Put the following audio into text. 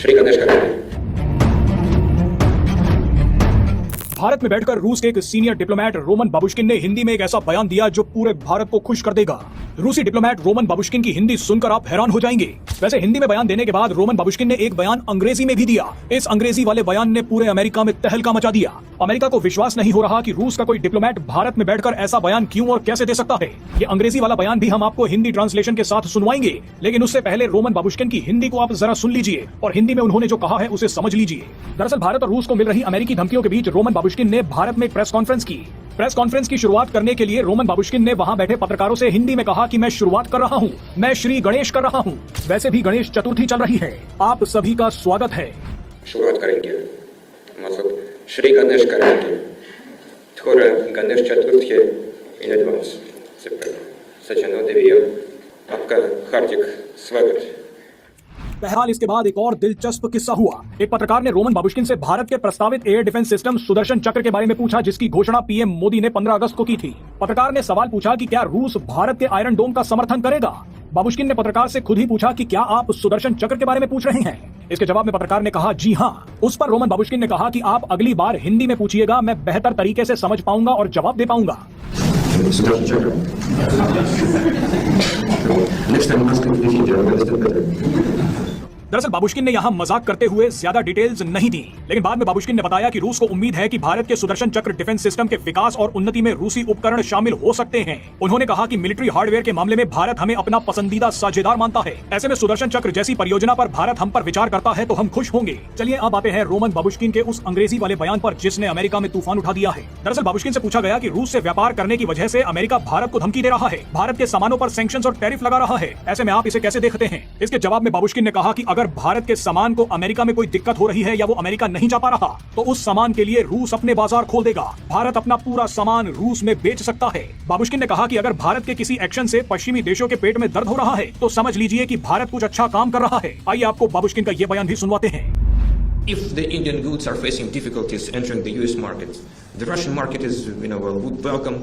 श्री गणेश करेंगे। भारत में बैठकर रूस के एक सीनियर डिप्लोमेट रोमन बाबुश्किन ने हिंदी में एक ऐसा बयान दिया जो पूरे भारत को खुश कर देगा। रूसी डिप्लोमेट रोमन बाबुश्किन की हिंदी सुनकर आप हैरान हो जाएंगे। वैसे हिंदी में बयान देने के बाद रोमन बाबुश्किन ने एक बयान अंग्रेजी में भी दिया। इस अंग्रेजी वाले बयान ने पूरे अमेरिका में तहलका मचा दिया। अमेरिका को विश्वास नहीं हो रहा कि रूस का कोई डिप्लोमेट भारत में बैठकर ऐसा बयान क्यों और कैसे दे सकता है। ये अंग्रेजी वाला बयान भी हम आपको हिंदी ट्रांसलेशन के साथ सुनवाएंगे, लेकिन उससे पहले रोमन बाबुश्किन की हिंदी को आप जरा सुन लीजिए और हिंदी में उन्होंने जो कहा है उसे समझ लीजिए। दरअसल भारत और रूस को मिल रही अमेरिकी धमकियों के बीच रोमन बाबुश्किन ने भारत में प्रेस कॉन्फ्रेंस की। प्रेस कॉन्फ्रेंस की शुरुआत करने के लिए रोमन बाबुश्किन ने वहां बैठे पत्रकारों से हिंदी में कहा कि मैं शुरुआत कर रहा हूं, मैं श्री गणेश कर रहा हूं। वैसे भी गणेश चतुर्थी चल रही है, आप सभी का स्वागत है। शुरुआत करेंगे, मतलब श्री गणेश करेंगे। थोड़ा गणेश चतुर्थी इन एडवांस से सचिन देविया, आपका हार्दिक स्वागत। बहरहाल इसके बाद एक और दिलचस्प किस्सा हुआ। एक पत्रकार ने रोमन बाबुश्किन से भारत के प्रस्तावित एयर डिफेंस सिस्टम सुदर्शन चक्र के बारे में पूछा, जिसकी घोषणा पीएम मोदी ने 15 अगस्त को की थी। पत्रकार ने सवाल पूछा कि क्या रूस भारत के आयरन डोम का समर्थन करेगा। बाबुश्किन ने पत्रकार से खुद ही पूछा कि क्या आप सुदर्शन चक्र के बारे में पूछ रहे हैं। इसके जवाब में पत्रकार ने कहा जी हाँ। उस पर रोमन बाबुश्किन ने कहा कि आप अगली बार हिंदी में पूछिएगा, मैं बेहतर तरीके से समझ पाऊंगा और जवाब दे पाऊंगा। दरअसल बाबुश्किन ने यहाँ मजाक करते हुए ज्यादा डिटेल्स नहीं दी, लेकिन बाद में बाबुश्किन ने बताया कि रूस को उम्मीद है कि भारत के सुदर्शन चक्र डिफेंस सिस्टम के विकास और उन्नति में रूसी उपकरण शामिल हो सकते हैं। उन्होंने कहा कि मिलिट्री हार्डवेयर के मामले में भारत हमें अपना पसंदीदा साझेदार मानता है। ऐसे में सुदर्शन चक्र जैसी परियोजना पर भारत हम पर विचार करता है तो हम खुश होंगे। चलिए अब आते हैं रोमन बाबुश्किन के उस अंग्रेजी वाले बयान पर जिसने अमेरिका में तूफान उठा दिया है। दरअसल बाबुश्किन से पूछा गया कि रूस से व्यापार करने की वजह से अमेरिका भारत को धमकी दे रहा है, भारत के सामानों पर सैंक्शंस और टैरिफ लगा रहा है, ऐसे में आप इसे कैसे देखते हैं। इसके जवाब में बाबुश्किन ने कहा कि अगर भारत के सामान को अमेरिका में कोई दिक्कत हो रही है या वो अमेरिका नहीं जा पा रहा तो उस सामान के लिए रूस अपने बाजार खोल देगा। भारत अपना पूरा सामान रूस में बेच सकता है। बाबुश्किन ने कहा कि अगर भारत के किसी एक्शन से पश्चिमी देशों के पेट में दर्द हो रहा है तो समझ लीजिए कि भारत कुछ अच्छा काम कर रहा है। आइए आपको बाबुश्किन का ये बयान भी सुनवाते हैं। If the Indian goods are facing difficulties entering the US market, the Russian market is, would welcome